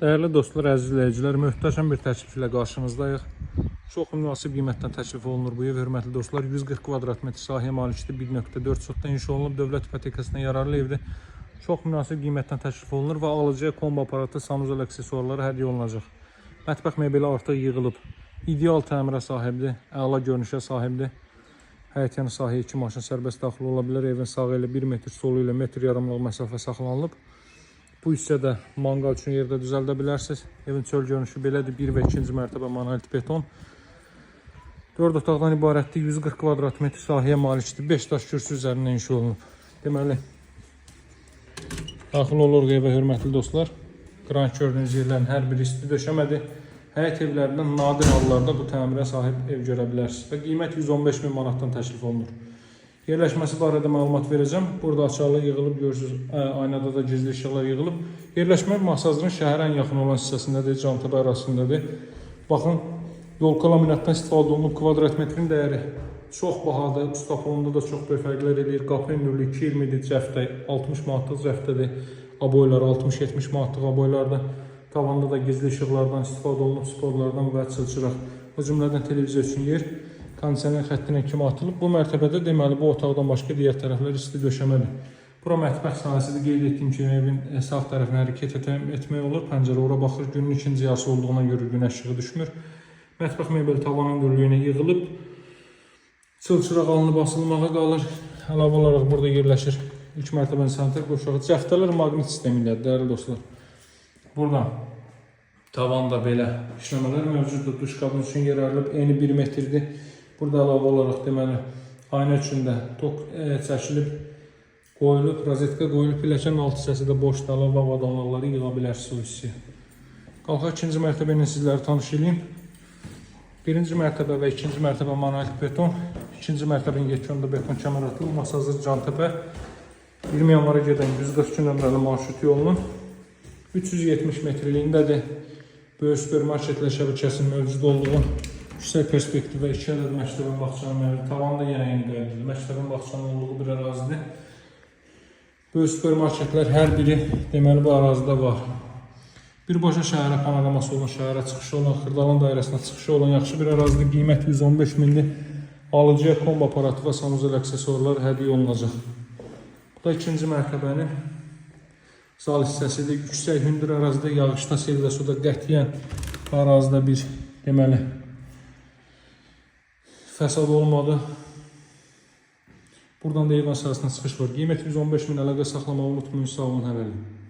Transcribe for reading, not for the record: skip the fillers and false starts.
Değerli dostlar, əziz izləyicilər, möhtəşəm bir təklif ilə qarşınızdayıq. Çox münasib qiymətdən təklif olunur bu ev, hörmətli dostlar. 140 kvadrat metr sahəyə malikdir, 1.4 sotda inşa olunub, dövlət ipotekasına yararlı evdir. Çox münasib qiymətdən təklif olunur və alıcıya kombo aparatı, sanuzel aksesuarları hədiyyə olunacaq. Mətbəx mebeli artıq yığılıb, ideal təmirə sahibdir, əla görünüşə sahibdir. Həyətyanı sahəyə 2 maşın sərbəst daxil ola bilər. Evin sağı ilə 1 metr, solu ilə 1,5 metrlik məsafə saxlanılıb. Bu hissədə manqal üçün yerdə düzəldə bilərsiniz. Evin çöl görünüşü belədir. 1 və 2-ci mərtəbə monolit beton. 4 otaqdan ibarətdir. 140 kvadrat metr sahəyə malikdir. 5 daş kürsü üzərindən inşa olunub. Deməli, daxil oluruq evə, hörmətli dostlar. Qranit gördüyünüz yerlərin hər biri isti döşəmədir. Həyət evlərindən nadir hallarda bu təmirə sahib ev görə bilərsiniz. Və qiymət 115 min manatdan təklif olunur. Yerləşməsi barədə məlumat verəcəm. Burada açarlı yığılıb, görürsünüz, aynada da gizli işıqlar yığılıb. Yerləşmə Masazırın şəhərə ən yaxın olan hissəsindədir, Cantəpə ərazisindədir. Baxın, yolka laminatdan istifadə olunub, kvadrat metrin dəyəri çox bahadır. Ustafonunda da çox böyük fərqlər edir. Qapı hündürlüyü 2,20-dir, cəftə 60 manatlıq cəftədir. Aboylar 60-70 manatlıq aboylardır. Tavanda da gizli işıqlardan istifadə olunub, sporlardan və çılçıraq. O cümlədən televiziya üçün yer. Kondisioner xəttinə kimi atılıb. Bu mərtəbədə deməli bu otaqdan başqa digər tərəflər isti döşəmədir. Bura mətbəx sahəsidir. Qeyd etdiyim kimi evin sağ tərəfinə hərəkət etmək olur. Pəncərə ora baxır. Günün ikinci yarısı olduğuna görə günəş işığı düşmür. Mətbəx mebeli tavan hündürlüyünə yığılıb. Çılçıraq alınıb asılmağa qalır. Əlavə olaraq burada yerləşir 3 mərtəbənin sanitar qovşağı. Cəftələr maqnit sistemi ilə, dəyərli dostlar. Burada tavanda belə işləmələr mövcuddur. Duş kabini üçün yer ayrılıb. Eni 1 metrdir. Burada əlavə olaraq deməli ayna üçün də tok çəkilib, qoyulub, rozetka qoyulub, pilləkənin alt hissəsi də boşdur, əlavə avadanlıqları yığa bilərsiniz o hissəyə. Qalxaq 2-ci mərtəbə ilə sizləri tanış edeyim. 1-ci mərtəbə və 2-ci mərtəbə monolit beton, 2-ci mərtəbənin yekununda beton kəmər atılıb, Masazır Cantəpə 20 yanvara gedən 142 nömrəli marşrut yolunun 370 metrliyindədir. Böyük supermarketlər şəbəkəsinin mövcud olduğu yüksək perspektiv və 2 ədəd məktəbin bağçanın mövcud. Tavanda yenə eyni qaydadır. Məktəbin bağçanın olduğu bir ərazidir. Böyük supermarketlər hər biri deməli bu ərazidə var. Birbaşa şəhərə panoraması olan, şəhərə çıxışı olan, Xırdalan dairəsinə çıxışı olan yaxşı bir ərazidir. Qiymət 115 mindir. Alıcıya kombo aparatı və sanuzel aksesuarlar hədiyyə olunacaq. Bu da 2-ci mərtəbənin zal hissəsidir. Yüksək hündür ərazidə, yağışda, seldə, suda qətiyyən ərazidə bir deməli fəsad olmadı. Buradan da ev əsasına çıxış var. Qiymət 115 min, əlaqə saxlamağı unutmayın. Sağ olun, hələlik.